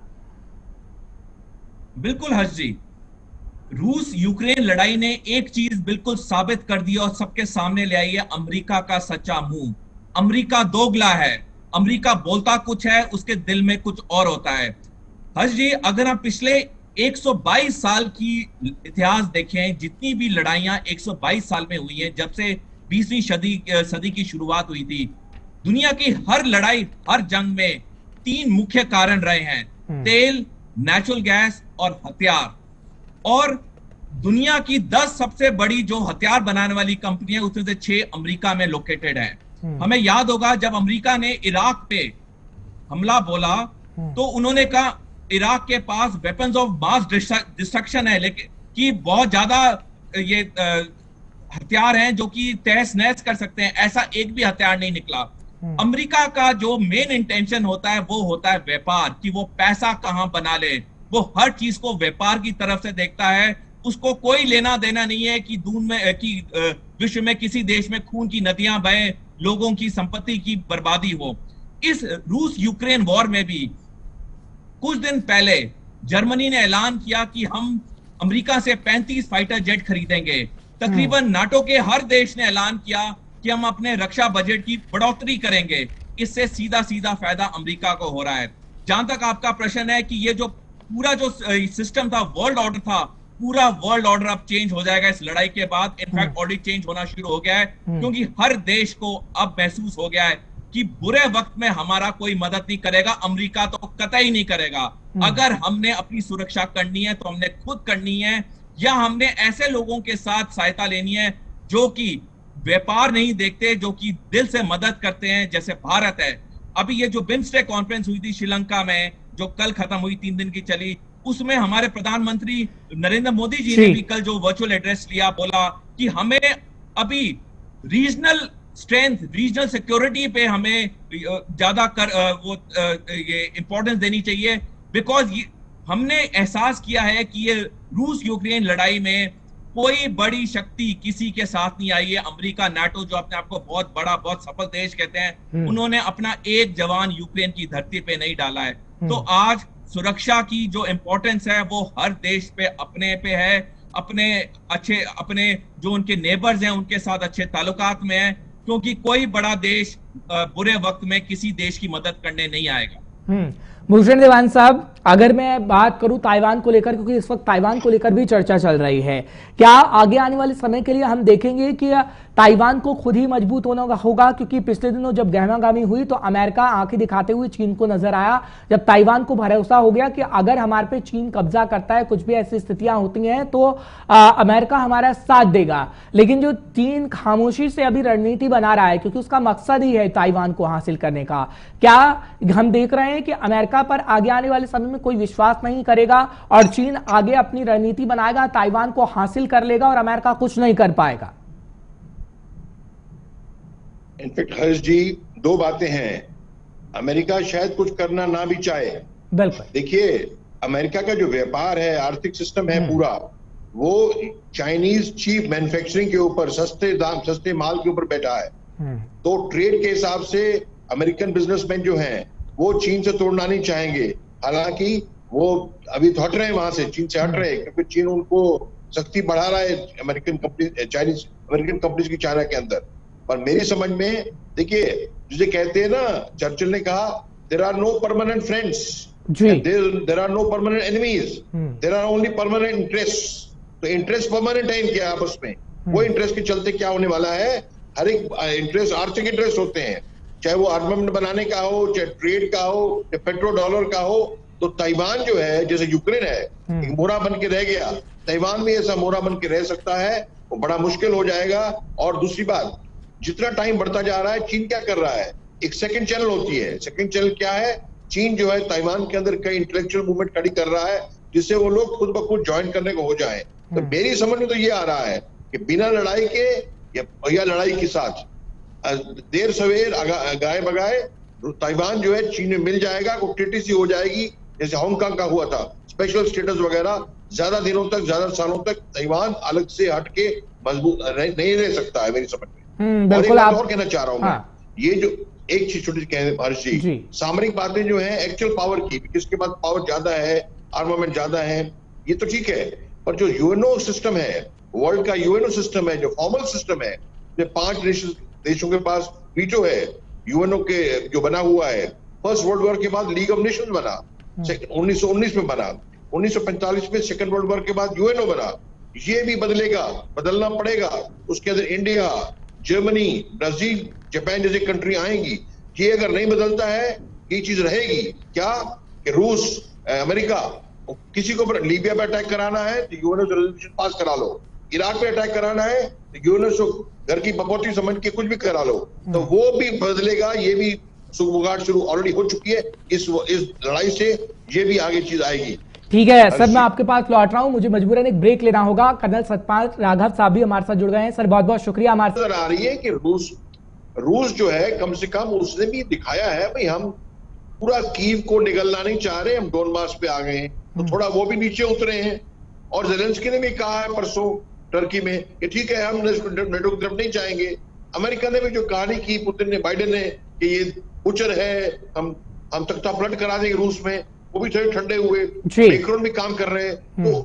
S2: बिल्कुल हर्ष जी, रूस यूक्रेन लड़ाई ने एक चीज बिल्कुल साबित कर दी और सबके सामने ले आई है, अमेरिका का सच्चा मुंह। अमेरिका दोगला है। अमेरिका बोलता कुछ है, उसके दिल में कुछ और होता है। हर्ष जी, अगर हम पिछले 122 साल की इतिहास देखें, जितनी भी लड़ाइयां 122 साल में हुई हैं, जब से 20वीं सदी की शुरुआत हुई थी, दुनिया की हर लड़ाई, हर जंग में 3 मुख्य कारण रहे हैं: तेल, नेचुरल गैस और हथियार। और दुनिया की 10 सबसे बड़ी जो हथियार बनाने वाली कंपनियां, उसमें से 6 अमेरिका में लोकेटेड हैं। हमें याद होगा जब अमेरिका ने इराक पे हमला बोला तो उन्होंने कहा इराक के पास वेपन्स ऑफ मास डिस्ट्रक्शन है, लेकिन कि बहुत ज्यादा ये हथियार हैं जो कि तहस नहस कर सकते हैं। ऐसा एक भी हथियार नहीं निकला। अमेरिका का जो मेन इंटेंशन होता है वो होता है व्यापार, कि वो पैसा कहां बना ले। वो हर चीज को व्यापार की तरफ से देखता है। उसको कोई लेना देना नहीं है कि विश्व में किसी देश में खून की नदियां बहे, लोगों की संपत्ति की बर्बादी हो। इस रूस यूक्रेन वॉर में भी कुछ दिन पहले जर्मनी ने ऐलान किया कि हम अमेरिका से 35 फाइटर जेट खरीदेंगे। तकरीबन नाटो के हर देश ने ऐलान किया कि हम अपने रक्षा बजट की बढ़ोतरी करेंगे। इससे सीधा सीधा फायदा अमेरिका को हो रहा है। जहां तक आपका प्रश्न है कि ये जो पूरा जो सिस्टम था, वर्ल्ड ऑर्डर था, पूरा वर्ल्ड ऑर्डर अब चेंज हो जाएगा इस लड़ाई के बाद। इनफैक्ट ऑलरेडी चेंज होना शुरू हो गया है, क्योंकि हर देश को अब महसूस हो गया है कि बुरे वक्त में हमारा कोई मदद नहीं करेगा, अमेरिका तो कतई नहीं करेगा। अगर हमने अपनी सुरक्षा करनी है तो हमने खुद करनी है, या हमने ऐसे लोगों के साथ सहायता लेनी है जो कि व्यापार नहीं देखते, जो कि दिल से मदद करते हैं, जैसे भारत है। अभी ये जो बिम्स्टेक कॉन्फ्रेंस हुई थी श्रीलंका में, जो कल खत्म हुई, 3 दिन की चली, उसमें हमारे प्रधानमंत्री नरेंद्र मोदी जी ने भी कल जो वर्चुअल एड्रेस लिया, बोला कि हमें अभी रीजनल स्ट्रेंथ, रीजनल सिक्योरिटी पे हमें ज्यादा ये इंपॉर्टेंस देनी चाहिए, बिकॉज हमने एहसास किया है कि ये रूस यूक्रेन लड़ाई में कोई बड़ी शक्ति किसी के साथ नहीं आई है। अमेरिका, नाटो, जो अपने आप को बहुत बड़ा, बहुत सफल देश कहते हैं, उन्होंने अपना एक जवान यूक्रेन की धरती पे नहीं डाला है। तो आज सुरक्षा की जो इंपॉर्टेंस है वो हर देश पे अपने पे है, अपने जो उनके नेबर्स हैं उनके साथ अच्छे ताल्लुकात में है, क्योंकि कोई बड़ा देश बुरे वक्त में किसी देश की मदद करने नहीं आएगा।
S1: भूषण देवान साहब, अगर मैं बात करूं ताइवान को लेकर, क्योंकि इस वक्त ताइवान को लेकर भी चर्चा चल रही है, क्या आगे आने वाले समय के लिए हम देखेंगे कि ताइवान को खुद ही मजबूत होना होगा? क्योंकि पिछले दिनों जब गहमागामी हुई तो अमेरिका आंखें दिखाते हुए चीन को नजर आया, जब ताइवान को भरोसा हो गया कि अगर हमारे पे चीन कब्जा करता है, कुछ भी ऐसी स्थितियां होती हैं तो अमेरिका हमारा साथ देगा। लेकिन जो चीन खामोशी से अभी रणनीति बना रहा है, क्योंकि उसका मकसद ही है ताइवान को हासिल करने का, क्या हम देख रहे हैं कि अमेरिका पर आगे आने वाले समय में कोई विश्वास नहीं करेगा और चीन आगे अपनी रणनीति बनाएगा, ताइवान को हासिल कर लेगा और अमेरिका कुछ नहीं कर पाएगा?
S3: इनफैक्ट हर्ष जी, 2 बातें हैं। अमेरिका शायद कुछ करना ना भी चाहे।
S1: बिल्कुल।
S3: देखिए, अमेरिका का जो व्यापार है, आर्थिक सिस्टम है पूरा, वो चाइनीज चीप मैन्युफैक्चरिंग के ऊपर, सस्ते दाम, सस्ते माल के ऊपर बैठा है। तो ट्रेड के हिसाब से अमेरिकन बिजनेसमैन जो हैं वो चीन से तोड़ना नहीं चाहेंगे। हालांकि वो अभी तो हट रहे हैं वहां से, चीन से हट रहे हैं, क्योंकि चीन उनको सख्ती बढ़ा रहा है अमेरिकन कंपनीज की चाइना के अंदर। पर मेरी समझ में, देखिए, जिसे कहते हैं ना, चर्चिल ने कहा, there are no permanent friends, there are no permanent enemies, there are only permanent interest. तो इंटरेस्ट परमानेंट है इनके आपस में। वो इंटरेस्ट के चलते क्या होने वाला है, हर एक इंटरेस्ट, आर्थिक इंटरेस्ट होते हैं, चाहे वो आर्मामेंट बनाने का हो, चाहे ट्रेड का हो, चाहे पेट्रो डॉलर का हो। तो ताइवान जो है, जैसे यूक्रेन है, एक मोरा बन के रह गया, ताइवान भी ऐसा मोरा बन के रह सकता है, वो बड़ा मुश्किल हो जाएगा। और दूसरी बात, जितना टाइम बढ़ता जा रहा है, चीन क्या कर रहा है, एक सेकंड चैनल होती है। सेकंड चैनल क्या है, चीन जो है ताइवान के अंदर कई इंटेलेक्चुअल मूवमेंट खड़ी कर रहा है, जिससे वो लोग खुद ब खुद ज्वाइन करने को हो जाए। तो मेरी समझ में तो ये आ रहा है कि बिना लड़ाई के या लड़ाई के साथ, देर सवेर गाय बगाए, ताइवान जो है चीन में मिल जाएगा, वो टीटीसी हो जाएगी, जैसे हांगकांग का हुआ था, स्पेशल स्टेटस वगैरह। ज्यादा दिनों तक, ज्यादा सालों तक ताइवान अलग से हट के मजबूत नहीं रह सकता है, मेरी समझ में।
S1: बिल्कुल।
S3: और कहना चाह रहा हूं मैं, ये जो एक चीज छोटी कह हर्ष जी, सामरिक बातें जो है एक्चुअल पावर की, किसके पास पावर ज्यादा है, आर्मामेंट ज्यादा है, ये तो ठीक है। पर जो यूएनओ सिस्टम है, वर्ल्ड का यूएनओ सिस्टम है, जो फॉर्मल सिस्टम है, जो 5 देशों के पास वीटो है यूएनओ के, जो बना हुआ है। फर्स्ट वर्ल्ड वॉर के बाद लीग ऑफ नेशंस बना, 1919 में बना, 1945 में सेकंड वर्ल्ड वॉर के बाद यूएनओ बना। ये भी बदलेगा, बदलना पड़ेगा। उसके अंदर इंडिया, जर्मनी, ब्राजील, जापान जैसी कंट्री आएंगी। ये अगर नहीं बदलता है, ये चीज रहेगी क्या कि रूस, अमेरिका, किसी को लीबिया पे अटैक कराना है तो यूएनओ रेजोल्यूशन पास करा लो, इराक पे अटैक कराना है तो यूएनओ घर की बपौती समझ के कुछ भी करा लो, तो वो भी बदलेगा। ये भी सुगबुगाहट शुरू ऑलरेडी हो चुकी है इस लड़ाई से, ये भी आगे चीज आएगी।
S1: ठीक है सर, मैं आपके पास लौट रहा हूं, मुझे मजबूरन एक ब्रेक लेना होगा। कर्नल सतपाल राघव साहब भी हमारे साथ जुड़ गए हैं। सर बहुत बहुत शुक्रिया। हमारे
S3: साथ आ रही है कि रूस जो है, कम से कम उसने भी दिखाया है भाई, हम पूरा कीव को निगलना नहीं चाह रहे, हम डोनबास पे आ गए हैं, तो थोड़ा वो भी नीचे उतरे हैं। और जेलेंस्की ने भी कहा है परसों टर्की में कि ठीक है, हम नेटो की तरफ नहीं जाएंगे। अमेरिका ने भी जो कहानी की पुतिन ने, बाइडेन ने, कि ये बुचर है, हम तख्ता पलट करा देंगे रूस में, वो भी थोड़े ठंडे हुए। मैक्रोन भी काम कर रहे हैं। तो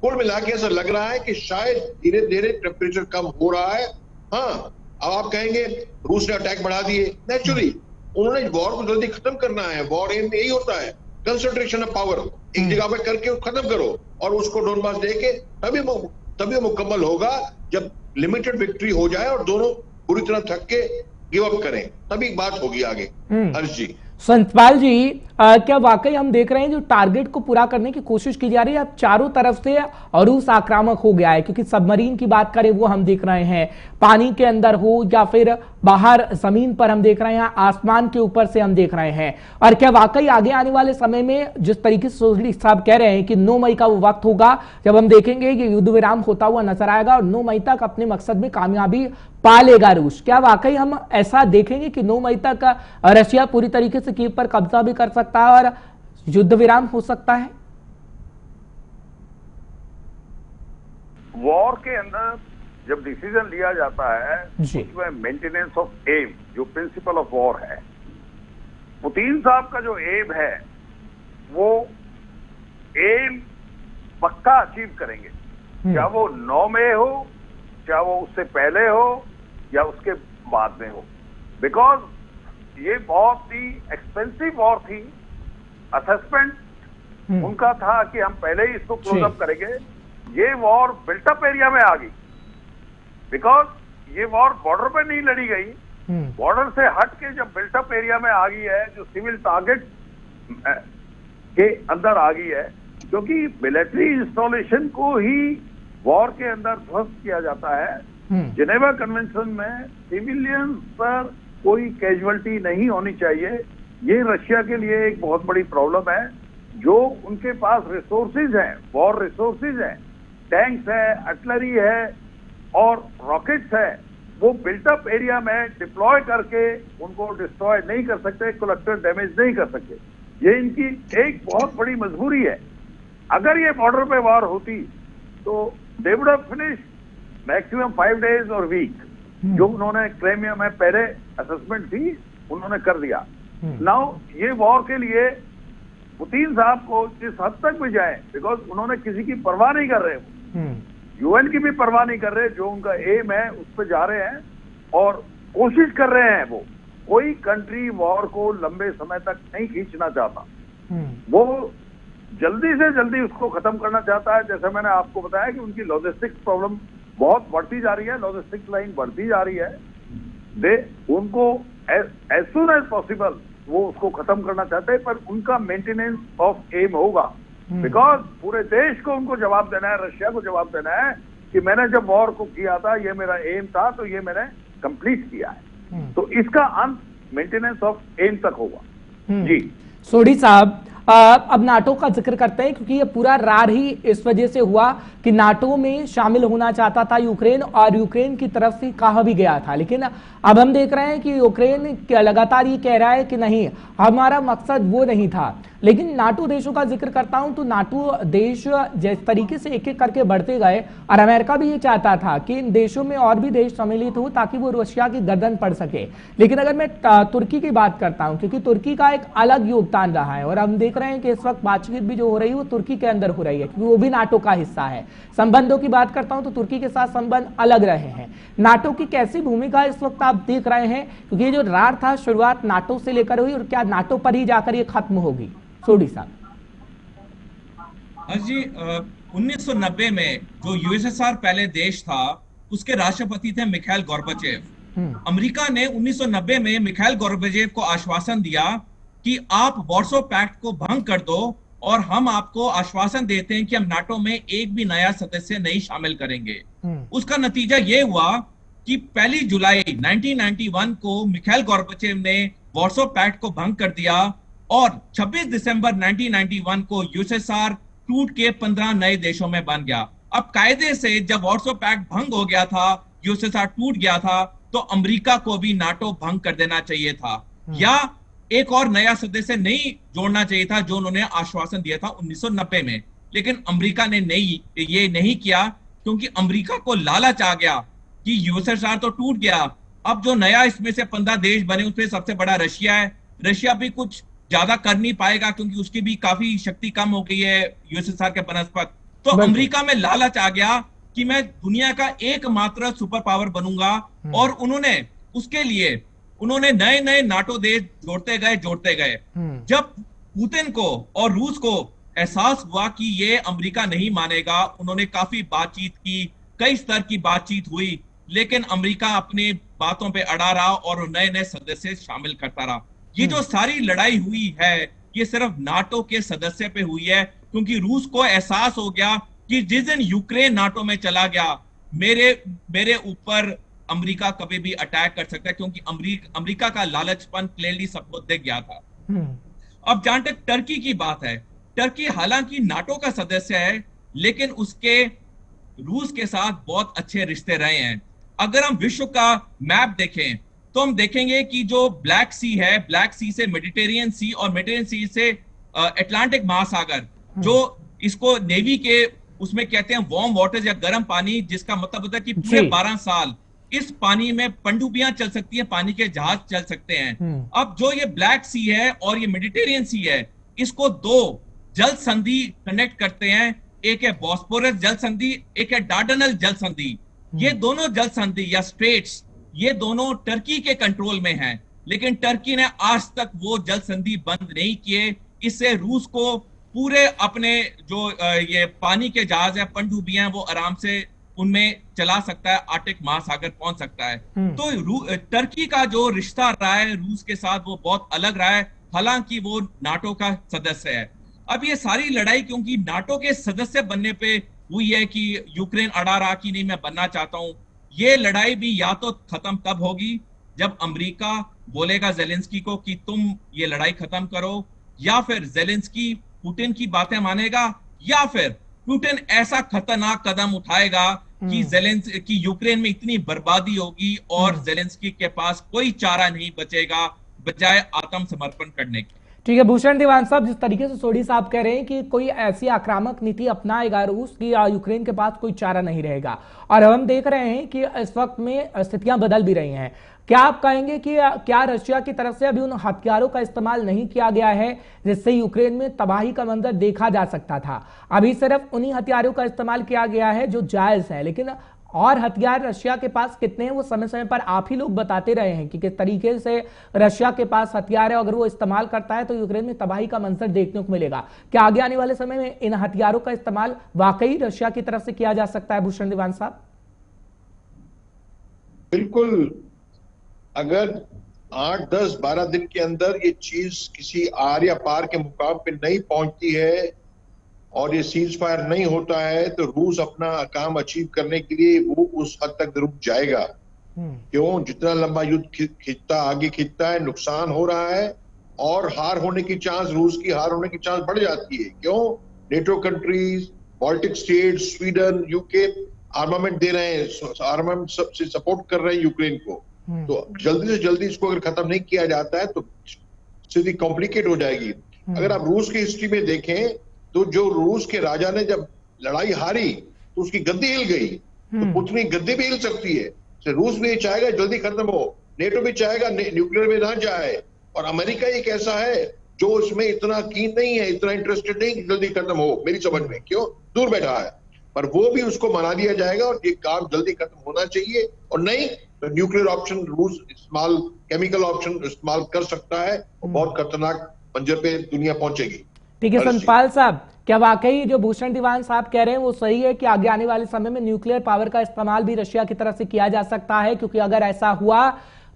S3: कुल मिला के ऐसा लग रहा है कि शायद धीरे धीरे टेम्परेचर कम हो रहा है। हाँ, अब आप कहेंगे रूस ने अटैक बढ़ा दिए, नेचुरली उन्होंने वॉर को जल्दी खत्म करना है, वॉर एम में यही होता है कंसंट्रेशन ऑफ पावर एक जगह पे करके खत्म करो और उसको डोनबास दे के तभी मुकम्मल होगा जब लिमिटेड विक्ट्री हो जाए और दोनों पूरी तरह थक के गिव अप करें, तभी बात होगी आगे। हर्ष जी,
S1: संतपाल जी, क्या वाकई हम देख रहे हैं जो टारगेट को पूरा करने की कोशिश की जा रही है अब चारों तरफ से रूस आक्रामक हो गया है, क्योंकि सबमरीन की बात करें वो हम देख रहे हैं, पानी के अंदर हो या फिर बाहर जमीन पर हम देख रहे हैं, आसमान के ऊपर से हम देख रहे हैं। और क्या वाकई आगे आने वाले समय में जिस तरीके से सोहली साहब कह रहे हैं कि 9 मई का वो वक्त होगा जब हम देखेंगे कि युद्ध विराम होता हुआ नजर आएगा और 9 मई तक अपने मकसद में कामयाबी पा लेगा रूस, क्या वाकई हम ऐसा देखेंगे कि 9 मई तक रशिया पूरी तरीके से कीव पर कब्जा भी कर सकता है और युद्ध विराम हो सकता है?
S5: वॉर के अंदर जब डिसीजन लिया जाता है उसमें मेंटेनेंस ऑफ एम जो प्रिंसिपल ऑफ वॉर है, पुतिन साहब का जो एम है वो एम पक्का अचीव करेंगे, चाहे वो 9 में हो, चाहे वो उससे पहले हो या उसके बाद में हो, बिकॉज ये बहुत ही एक्सपेंसिव वॉर थी। असेसमेंट उनका था कि हम पहले ही इसको क्लोज अप करेंगे। ये वॉर बिल्टअप एरिया में आ गई, बिकॉज ये वॉर बॉर्डर पे नहीं लड़ी गई, बॉर्डर से हट के जब बिल्टअप एरिया में आ गई है, जो सिविल टारगेट के अंदर आ गई है, क्योंकि मिलिट्री इंस्टॉलेशन को ही वॉर के अंदर ध्वस्त किया जाता है। जिनेवा कन्वेंशन में सिविलियंस पर कोई कैजुअलिटी नहीं होनी चाहिए। ये रशिया के लिए एक बहुत बड़ी प्रॉब्लम है। जो उनके पास रिसोर्सेज हैं, वॉर रिसोर्सेज हैं, टैंक्स है, आर्टिलरी है और रॉकेट्स है, वो बिल्टअप एरिया में डिप्लॉय करके उनको डिस्ट्रॉय नहीं कर सकते, कोलेक्टर डैमेज नहीं कर सकते। ये इनकी एक बहुत बड़ी मजबूरी है। अगर ये बॉर्डर पे वॉर होती तो they would have finished maximum 5 days और वीक, जो उन्होंने क्राइमिया में पहले असेसमेंट थी उन्होंने कर दिया। नाउ ये वॉर के लिए पुतिन साहब को जिस हद तक भी जाए, बिकॉज उन्होंने किसी की परवाह नहीं कर रहे, यूएन की भी परवाह नहीं कर रहे, जो उनका एम है उस पर जा रहे हैं और कोशिश कर रहे हैं। वो कोई कंट्री वॉर को लंबे समय तक नहीं खींचना चाहता, वो जल्दी से जल्दी उसको खत्म करना चाहता है। जैसे मैंने आपको बताया कि उनकी लॉजिस्टिक्स प्रॉब्लम बहुत बढ़ती जा रही है, लॉजिस्टिक्स लाइन बढ़ती जा रही है। उनको एज सून एज पॉसिबल वो उसको खत्म करना चाहते हैं, पर उनका मेंटेनेंस ऑफ एम होगा, बिकॉज पूरे देश को उनको जवाब देना है, रशिया को जवाब देना है कि मैंने जब वॉर को किया था, ये मेरा एम था, तो ये मैंने कंप्लीट किया है। तो इसका अंत मेंटेनेंस ऑफ एम तक होगा। जी
S1: सोढ़ी साहब, अब नाटो का जिक्र करते हैं, क्योंकि ये पूरा रार ही इस वजह से हुआ कि नाटो में शामिल होना चाहता था यूक्रेन और यूक्रेन की तरफ से कहा भी गया था, लेकिन अब हम देख रहे हैं कि यूक्रेन लगातार ये कह रहा है कि नहीं, हमारा मकसद वो नहीं था। लेकिन नाटो देशों का जिक्र करता हूं तो नाटो देश जिस तरीके से एक एक करके बढ़ते गए, और अमेरिका भी ये चाहता था कि इन देशों में और भी देश सम्मिलित हो ताकि वो रशिया की गर्दन पड़ सके। लेकिन अगर मैं तुर्की की बात करता हूं, क्योंकि तुर्की का एक अलग योगदान रहा है और हम देख रहे हैं कि इस वक्त बातचीत भी जो हो रही है वो तुर्की के अंदर हो रही है, क्योंकि वो भी नाटो का हिस्सा है। संबंधों की बात करता हूं तो तुर्की के साथ संबंध अलग रहे हैं। नाटो की कैसी भूमिका इस वक्त आप देख रहे हैं, क्योंकि ये जो रार था शुरुआत नाटो से लेकर हुई, और क्या नाटो पर ही जाकर ये खत्म होगी? सोढ़ी साहब
S2: जी, 1990 में जो यूएसएसआर पहले देश था उसके राष्ट्रपति थे मिखाइल गोर्बाचेव। अमेरिका ने 1990 में मिखाइल गोर्बाचेव को आश्वासन दिया कि आप वार्सो पैक्ट को भंग कर दो और हम आपको आश्वासन देते हैं कि हम नाटो में एक भी नया सदस्य नहीं शामिल करेंगे। उसका नतीजा यह हुआ कि 1 जुलाई 1991 को मिखाइल गोर्बाचेव ने वार्सो पैक्ट को भंग कर दिया और 26 दिसंबर 1991 को यूएसएसआर टूट के 15 नए देशों में बन गया। अब कायदे से जब वार्सो पैक्ट भंग हो गया था, यूएसएसआर टूट गया था, तो अमेरिका को भी नाटो भंग कर देना चाहिए था या एक और नया सदस्य नहीं जोड़ना चाहिए था, जो उन्होंने आश्वासन दिया था 1990 में। लेकिन अमेरिका ने ये नहीं किया, क्योंकि अमेरिका को लालच आ गया कि यूएसएसआर तो टूट गया, अब जो नया इसमें से 15 देश बने उसमें सबसे बड़ा रशिया है, रशिया भी कुछ ज्यादा कर नहीं पाएगा क्योंकि उसकी भी काफी शक्ति कम हो गई है यूएसएसआर के बनस्पत। तो अमेरिका में लालच आ गया कि मैं दुनिया का एकमात्र सुपर पावर बनूंगा, और उसके लिए उन्होंने नए नए नाटो देश जोड़ते गए। जब पुतिन को और रूस को एहसास हुआ कि ये अमेरिका नहीं मानेगा। उन्होंने काफी बातचीत की, कई स्तर की बातचीत हुई, लेकिन अमेरिका अपनी बातों पे अड़ा रहा और नए नए सदस्य शामिल करता रहा। ये जो सारी लड़ाई हुई है ये सिर्फ नाटो के सदस्य पे हुई है, क्योंकि रूस को एहसास हो गया कि जिस दिन यूक्रेन नाटो में चला गया मेरे ऊपर अमेरिका कभी भी अटैक कर सकता है, क्योंकि अमेरिका का लालचपन क्लियरली सबको दिख गया था। अब जहां तक टर्की की बात है, टर्की हालांकि नाटो का सदस्य है लेकिन उसके रूस के साथ बहुत अच्छे रिश्ते रहे हैं। अगर हम विश्व का मैप देखें तो हम देखेंगे कि जो ब्लैक सी है, ब्लैक सी से मेडिटेरियन सी और मेडिटेरियन सी से अटलांटिक महासागर, जो इसको नेवी के उसमें कहते हैं वार्म वाटर्स या गर्म पानी, जिसका मतलब होता है कि पूरे 12 साल इस पानी में पनडुब्बियां चल सकती हैं, पानी के जहाज चल सकते हैं। अब जो ये ब्लैक सी है और ये मेडिटेरियन सी है, इसको दो जल संधि कनेक्ट करते हैं। एक है बॉस्फोरस जल संधि, एक है डार्डनल जल संधि। ये दोनों जल संधि या स्ट्रेट्स, ये दोनों टर्की के कंट्रोल में हैं, लेकिन टर्की ने आज तक वो जल संधि बंद नहीं किए। इससे रूस को पूरे अपने जो ये पानी के जहाज है, पनडुब्बियां, वो आराम से उनमें चला सकता है, आर्कटिक महासागर पहुंच सकता है। तो टर्की का जो रिश्ता रहा है रूस के साथ वो बहुत अलग रहा है, हालांकि वो नाटो का सदस्य है। अब ये सारी लड़ाई क्योंकि नाटो के सदस्य बनने पे हुई है कि यूक्रेन अड़ा रहा कि नहीं मैं बनना चाहता हूं, ये लड़ाई भी या तो खत्म तब होगी जब अमेरिका बोलेगा जेलेंस्की को कि तुम ये लड़ाई खत्म करो, या फिर जेलेंस्की पुतिन की बातें मानेगा, या फिर पुतिन ऐसा खतरनाक कदम उठाएगा कि यूक्रेन में इतनी बर्बादी होगी और जेलेंस्की के पास कोई चारा नहीं बचेगा बजाय आत्मसमर्पण करने के।
S1: ठीक है भूषण दीवान साहब, जिस तरीके से सोढ़ी साहब कह रहे हैं कि कोई ऐसी आक्रामक नीति अपनाएगा रूस की यूक्रेन के पास कोई चारा नहीं रहेगा, और हम देख रहे हैं कि इस वक्त में स्थितियां बदल भी रही हैं। क्या आप कहेंगे कि क्या रशिया की तरफ से अभी उन हथियारों का इस्तेमाल नहीं किया गया है जिससे यूक्रेन में तबाही का मंजर देखा जा सकता था? अभी सिर्फ उन्हीं हथियारों का इस्तेमाल किया गया है जो जायज है, लेकिन और हथियार रशिया के पास कितने हैं वो समय समय पर आप ही लोग बताते रहे हैं कि किस तरीके से रशिया के पास हथियार है, अगर वो इस्तेमाल करता है तो यूक्रेन में तबाही का मंजर देखने को मिलेगा। क्या आगे आने वाले समय में इन हथियारों का इस्तेमाल वाकई रशिया की तरफ से किया जा सकता है भूषण दीवान साहब?
S3: बिल्कुल, अगर 8, 10, 12 दिन के अंदर ये चीज किसी आर या पार के मुकाम पे नहीं पहुंचती है और ये सीज फायर नहीं होता है तो रूस अपना काम अचीव करने के लिए वो उस हद तक रुक जाएगा। क्यों? जितना लंबा युद्ध आगे खिंचता है नुकसान हो रहा है और हार होने की चांस, रूस की हार होने की चांस बढ़ जाती है। क्यों? NATO countries, Baltic state, Sweden, UK armament दे रहे हैं, आर्मामेंट सबसे सपोर्ट कर रहे हैं यूक्रेन को। तो जल्दी से जल्दी इसको अगर खत्म नहीं किया जाता है तो स्थिति कॉम्प्लिकेट हो जाएगी। अगर आप रूस की हिस्ट्री में देखें तो जो रूस के राजा ने जब लड़ाई हारी तो उसकी गद्दी हिल गई, तो पुतिन की गद्दी भी हिल सकती है। तो रूस भी चाहेगा जल्दी खत्म हो, नेटो भी चाहेगा न्यूक्लियर में ना जाए, और अमेरिका एक ऐसा है जो इसमें इतना कीन नहीं है, इतना इंटरेस्टेड नहीं कि जल्दी खत्म हो, मेरी समझ में। क्यों? दूर बैठा है, पर वो भी उसको मना दिया जाएगा और ये काम जल्दी खत्म होना चाहिए, और नहीं तो न्यूक्लियर ऑप्शन रूस इस्तेमाल, केमिकल ऑप्शन इस्तेमाल कर सकता है और बहुत खतरनाक मंजर पे दुनिया पहुंचेगी।
S1: ठीक है सतपाल साहब, क्या वाकई जो भूषण दीवान साहब कह रहे हैं वो सही है कि आगे आने वाले समय में न्यूक्लियर पावर का इस्तेमाल भी रशिया की तरफ से किया जा सकता है? क्योंकि अगर ऐसा हुआ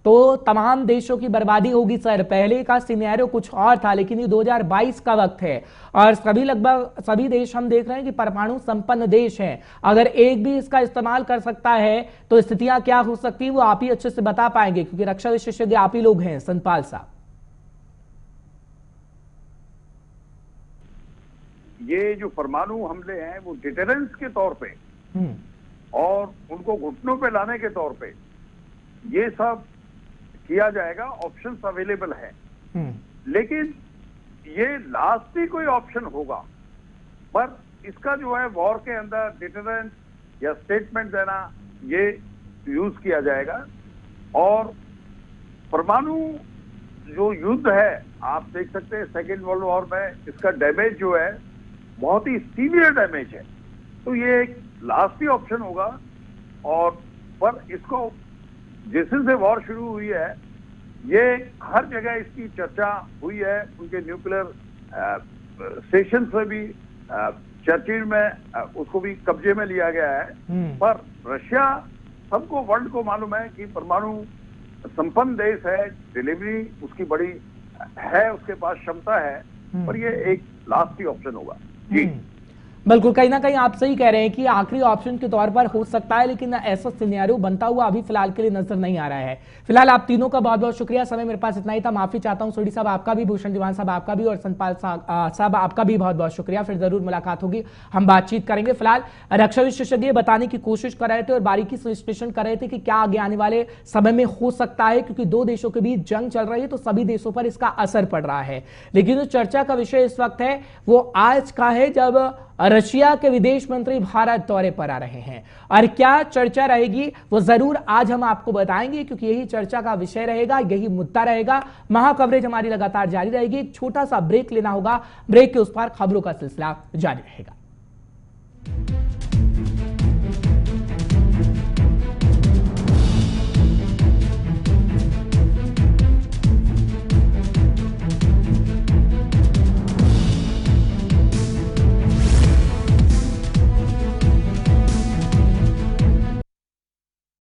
S1: तो तमाम देशों की बर्बादी होगी। सर, पहले का सिनेरियो कुछ और था, लेकिन ये 2022 का वक्त है और लगभग सभी देश हम देख रहे हैं कि परमाणु संपन्न देश हैं। अगर एक भी इसका इस्तेमाल कर सकता है तो स्थितियां क्या हो सकती है वो आप ही अच्छे से बता पाएंगे, क्योंकि रक्षा विशेषज्ञ आप ही लोग हैं। सतपाल साहब,
S5: ये जो परमाणु हमले हैं वो डिटरेंस के तौर पे और उनको घुटनों पे लाने के तौर पे ये सब किया जाएगा, ऑप्शंस अवेलेबल है। लेकिन ये लास्ट ही कोई ऑप्शन होगा, पर इसका जो है वॉर के अंदर डिटरेंस या स्टेटमेंट देना ये यूज किया जाएगा। और परमाणु जो युद्ध है आप देख सकते हैं सेकेंड वर्ल्ड वॉर में इसका डैमेज जो है बहुत ही सीवियर डैमेज है, तो ये एक लास्ट ही ऑप्शन होगा। और पर इसको जिस दिन से वॉर शुरू हुई है ये हर जगह इसकी चर्चा हुई है, उनके न्यूक्लियर स्टेशन से भी चर्चिल में उसको भी कब्जे में लिया गया है। पर रशिया, सबको वर्ल्ड को मालूम है कि परमाणु संपन्न देश है, डिलीवरी उसकी बड़ी है, उसके पास क्षमता है, पर ये एक लास्ट ही ऑप्शन होगा। जी
S1: बिल्कुल, कहीं ना कहीं आप सही कह रहे हैं कि आखिरी ऑप्शन के तौर पर हो सकता है, लेकिन ऐसा सिनेरियो बनता हुआ अभी फिलहाल के लिए नजर नहीं आ रहा है। फिलहाल आप तीनों का बहुत बहुत शुक्रिया। समय मेरे पास इतना ही था, माफी चाहता हूं। सोडी साहब आपका भी, भूषण दीवान साहब आपका भी, और संतपाल साहब आपका भी बहुत बहुत शुक्रिया। फिर जरूर मुलाकात होगी, हम बातचीत करेंगे। फिलहाल रक्षा विशेषज्ञ बताने की कोशिश कर रहे थे और बारीकी से विश्लेषण कर रहे थे कि क्या आगे आने वाले समय में हो सकता है, क्योंकि दो देशों के बीच जंग चल रही है तो सभी देशों पर इसका असर पड़ रहा है। लेकिन जो चर्चा का विषय इस वक्त है वो आज का है, जब रशिया के विदेश मंत्री भारत दौरे पर आ रहे हैं, और क्या चर्चा रहेगी वो जरूर आज हम आपको बताएंगे, क्योंकि यही चर्चा का विषय रहेगा, यही मुद्दा रहेगा। महा कवरेज हमारी लगातार जारी रहेगी। एक छोटा सा ब्रेक लेना होगा, ब्रेक के उस पार खबरों का सिलसिला जारी रहेगा।